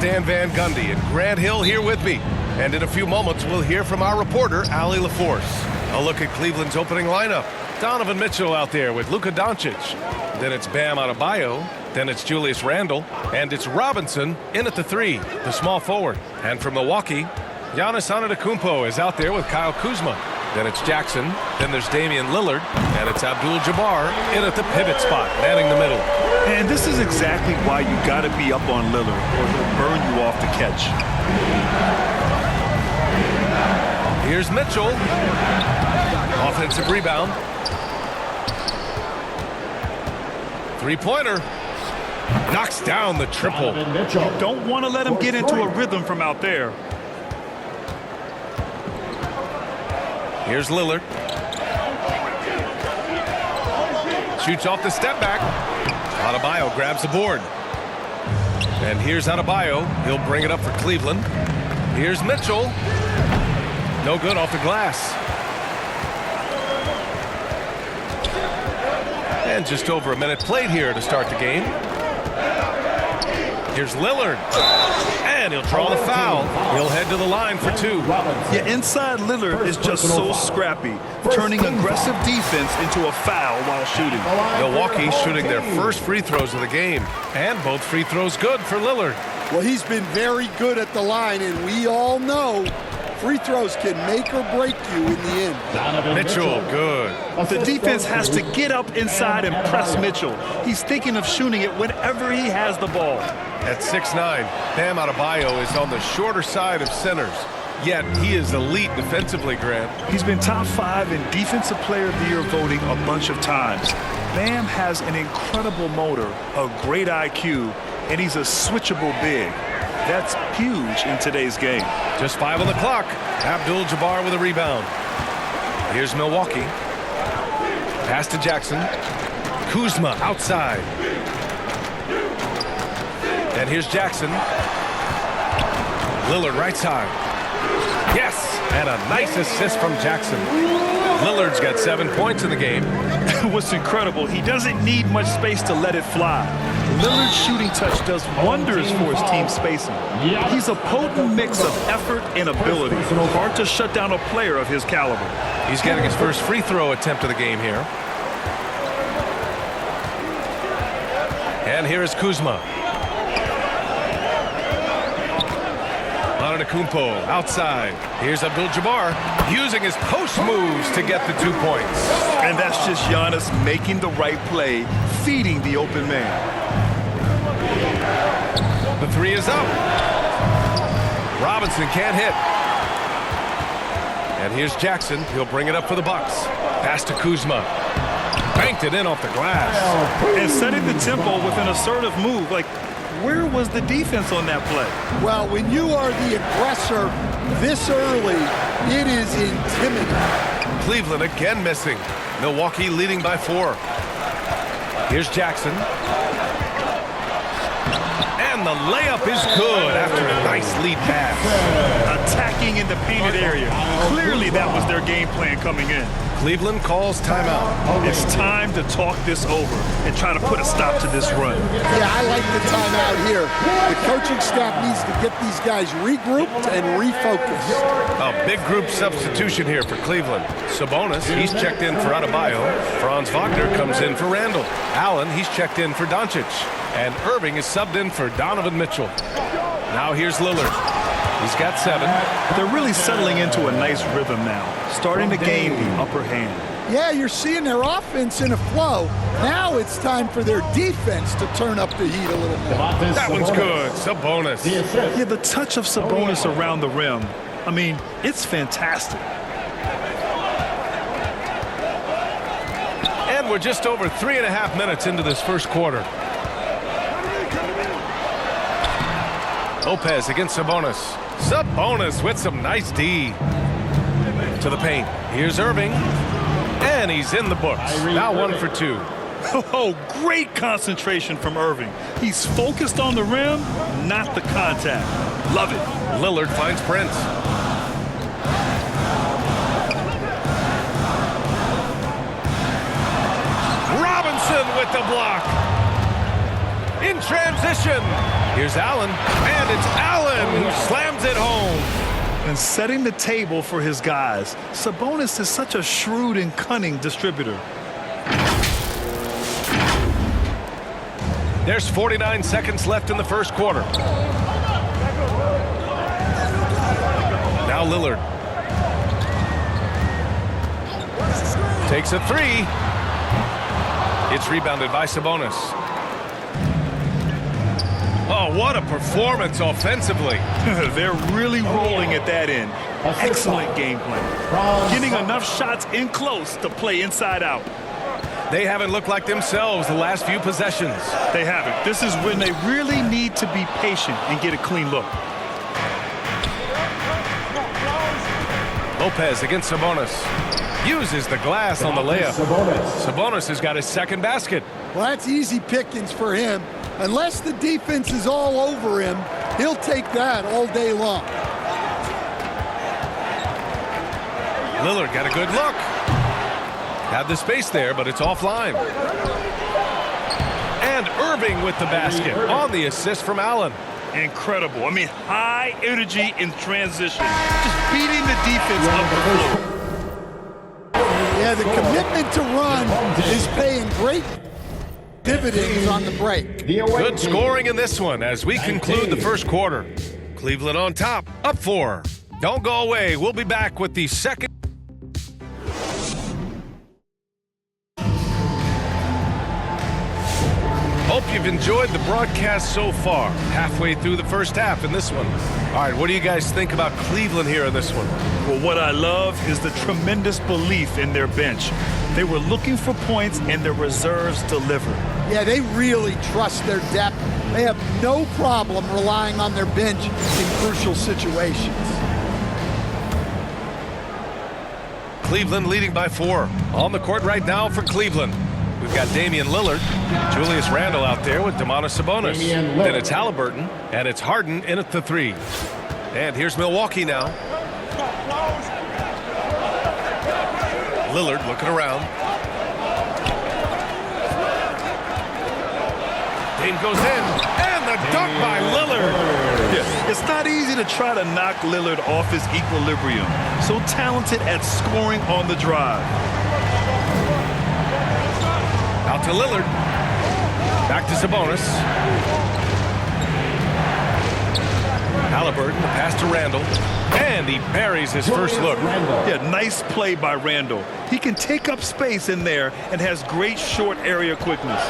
Stan Van Gundy, and Grant Hill here with me. And in a few moments, we'll hear from our reporter, Allie LaForce. A look at Cleveland's opening lineup. Donovan Mitchell out there with Luka Doncic. Then it's Bam Adebayo. Then it's Julius Randle. And it's Robinson in at the 3, the small forward. And from Milwaukee, Giannis Antetokounmpo is out there with Kyle Kuzma. Then it's Jackson. Then there's Damian Lillard. And it's Abdul-Jabbar in at the pivot spot, manning the middle. And this is exactly why you got to be up on Lillard, or he'll burn you off the catch. Here's Mitchell. Offensive rebound. Three-pointer. Knocks down the triple. You don't want to let him get into a rhythm from out there. Here's Lillard. Shoots off the step back. Adebayo grabs the board. And here's Adebayo. He'll bring it up for Cleveland. Here's Mitchell. No good off the glass. And just over a minute played here to start the game. Here's Lillard. And he'll draw the foul. He'll head to the line for 2. Yeah, inside Lillard is just so scrappy, turning aggressive defense into a foul while shooting. Milwaukee shooting their first free throws of the game. And both free throws good for Lillard. Well, he's been very good at the line, and we all know free throws can make or break you in the end. Mitchell, good. The defense has to get up inside and press Mitchell. He's thinking of shooting it whenever he has the ball. At 6'9", Bam Adebayo is on the shorter side of centers. Yet he is elite defensively, Grant. He's been top 5 in Defensive Player of the Year voting a bunch of times. Bam has an incredible motor, a great IQ, and he's a switchable big. That's huge in today's game. Just 5 on the clock. Abdul-Jabbar with a rebound. Here's Milwaukee. Pass to Jackson. Kuzma outside. And here's Jackson. Lillard right side. Yes! And a nice assist from Jackson. Lillard's got 7 points in the game. What's incredible, he doesn't need much space to let it fly. Lillard's shooting touch does wonders for his team spacing. He's a potent mix of effort and ability. Hard to shut down a player of his caliber. He's getting his first free throw attempt of the game here. And here is Kuzma. Antetokounmpo outside. Here's Abdul-Jabbar using his post moves to get the 2 points. And that's just Giannis making the right play, feeding the open man. The 3 is up. Robinson can't hit. And here's Jackson. He'll bring it up for the Bucks. Pass to Kuzma. Banked it in off the glass. And setting the tempo with an assertive move. Like, where was the defense on that play? Well, when you are the aggressor this early, it is intimidating. Cleveland again missing. Milwaukee leading by 4. Here's Jackson. And the layup is good after a nice lead pass. Attacking in the painted area. Clearly that was their game plan coming in. Cleveland calls timeout. It's time to talk this over and try to put a stop to this run. Yeah, I like the timeout here. The coaching staff needs to get these guys regrouped and refocused. A big group substitution here for Cleveland. Sabonis, he's checked in for Adebayo. Franz Wagner comes in for Randle. Allen, he's checked in for Doncic. And Irving is subbed in for Donovan Mitchell. Now here's Lillard. He's got 7. They're really settling into a nice rhythm now, starting to gain the upper hand. Yeah, you're seeing their offense in a flow. Now it's time for their defense to turn up the heat a little more. That one's good. Sabonis. Yeah, the touch of Sabonis around the rim, I mean, it's fantastic. And we're just over 3.5 minutes into this first quarter. Lopez against Sabonis. Sabonis with some nice D. To the paint. Here's Irving. And he's in the books. Now 1 for 2. Oh, great concentration from Irving. He's focused on the rim, not the contact. Love it. Lillard finds Prince. Robinson with the block. In transition. Here's Allen, and it's Allen who slams it home. And setting the table for his guys. Sabonis is such a shrewd and cunning distributor. There's 49 seconds left in the first quarter. Now Lillard. Takes a three. It's rebounded by Sabonis. Oh, what a performance offensively. They're really rolling at that end. Excellent game plan. Getting enough shots in close to play inside out. They haven't looked like themselves the last few possessions. They haven't. This is when they really need to be patient and get a clean look. Lopez against Sabonis. Uses the glass on the layup. Sabonis has got his second basket. Well, that's easy pickings for him. Unless the defense is all over him, he'll take that all day long. Lillard got a good look. Had the space there, but it's offline. And Irving with the basket on the assist from Allen. Incredible. I mean, high energy in transition. Just beating the defense up the floor. Yeah, the commitment to run is paying great dividends on the break. Good scoring in this one as we conclude the first quarter. Cleveland on top, up 4. Don't go away. We'll be back with the second. Hope you've enjoyed the broadcast so far. Halfway through the first half in this one. All right, what do you guys think about Cleveland here in this one? Well, what I love is the tremendous belief in their bench. They were looking for points, and their reserves delivered. Yeah, they really trust their depth. They have no problem relying on their bench in crucial situations. Cleveland leading by 4. On the court right now for Cleveland. We've got Damian Lillard, Julius Randle out there with Domantas Sabonis. Then it's Halliburton, and it's Harden in at the 3. And here's Milwaukee now. Lillard looking around. Dame goes in, and the dunk by Lillard. Yeah, it's not easy to try to knock Lillard off his equilibrium. So talented at scoring on the drive. Out to Lillard. Back to Sabonis. Halliburton, the pass to Randle. And he buries his first look. Yeah, nice play by Randle. He can take up space in there and has great short area quickness.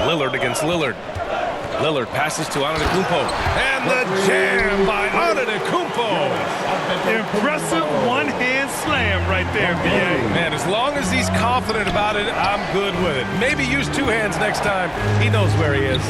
Lillard against Lillard. Lillard passes to Antetokounmpo. And the jam by Antetokounmpo. Impressive one-hand slam right there, B.A. Man, as long as he's confident about it, I'm good with it. Maybe use 2 hands next time. He knows where he is.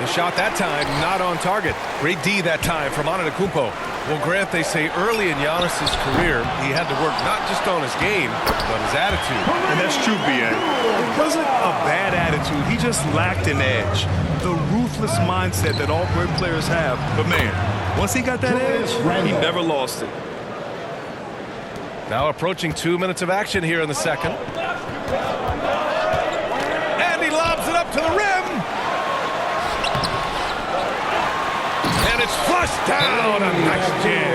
The shot that time, not on target. Great D that time from Antetokounmpo. Well, Grant, they say early in Giannis's career, he had to work not just on his game, but his attitude. And that's true, B.A. It wasn't a bad attitude. He just lacked an edge. The ruthless mindset that all great players have. But, man, once he got that edge, he never lost it. Now approaching 2 minutes of action here in the second. And he lobs it up to the rim. And it's flushed down. A nice jam.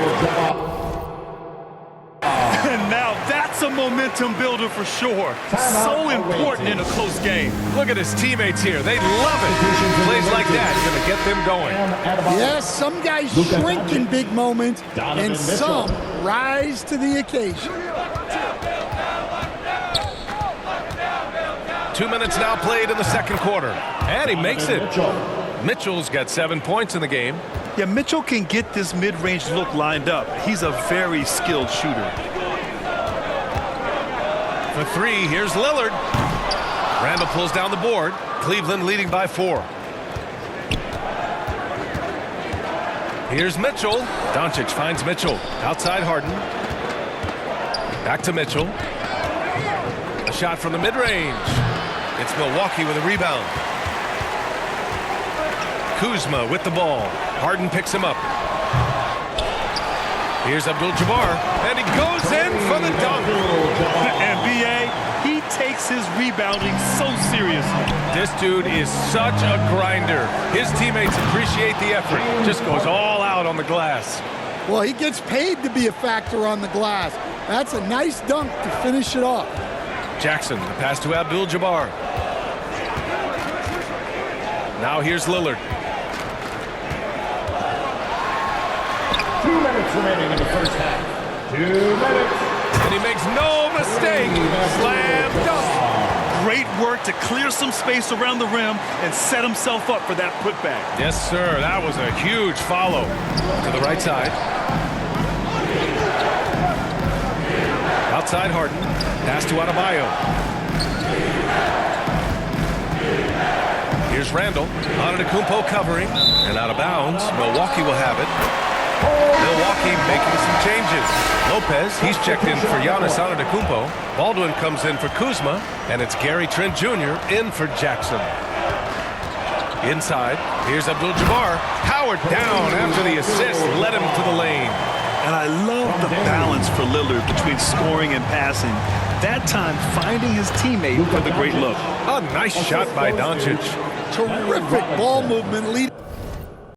And now that's a momentum builder for sure. So important in a close game. Look at his teammates here. They love it. Plays like that are going to get them going. Yes, some guys shrink in big moments, and some rise to the occasion. 2 minutes now played in the second quarter. And he makes it. Mitchell's got 7 points in the game. Yeah, Mitchell can get this mid-range look lined up. He's a very skilled shooter. For 3, here's Lillard. Randle pulls down the board. Cleveland leading by 4. Here's Mitchell. Doncic finds Mitchell. Outside Harden. Back to Mitchell. A shot from the mid-range. It's Milwaukee with a rebound. Kuzma with the ball. Harden picks him up. Here's Abdul-Jabbar, and he goes in for the dunk. And B.A., he takes his rebounding so seriously. This dude is such a grinder. His teammates appreciate the effort. Just goes all out on the glass. Well, he gets paid to be a factor on the glass. That's a nice dunk to finish it off. Jackson, the pass to Abdul-Jabbar. Now here's Lillard. 2 minutes remaining in the first half. 2 minutes. And he makes no mistake. Slam dunk. Great work to clear some space around the rim and set himself up for that putback. Yes, sir. That was a huge follow. To the right side. Outside Harden. Pass to Adebayo. Here's Randall. Antetokounmpo covering. And out of bounds. Milwaukee will have it. Milwaukee making some changes. Lopez, he's checked in for Giannis Antetokounmpo. Baldwin comes in for Kuzma. And it's Gary Trent Jr. in for Jackson. Inside, here's Abdul-Jabbar. Powered down after the assist. Led him to the lane. And I love the balance for Lillard between scoring and passing. That time finding his teammate for the great look. A nice shot by Doncic. Terrific ball movement lead.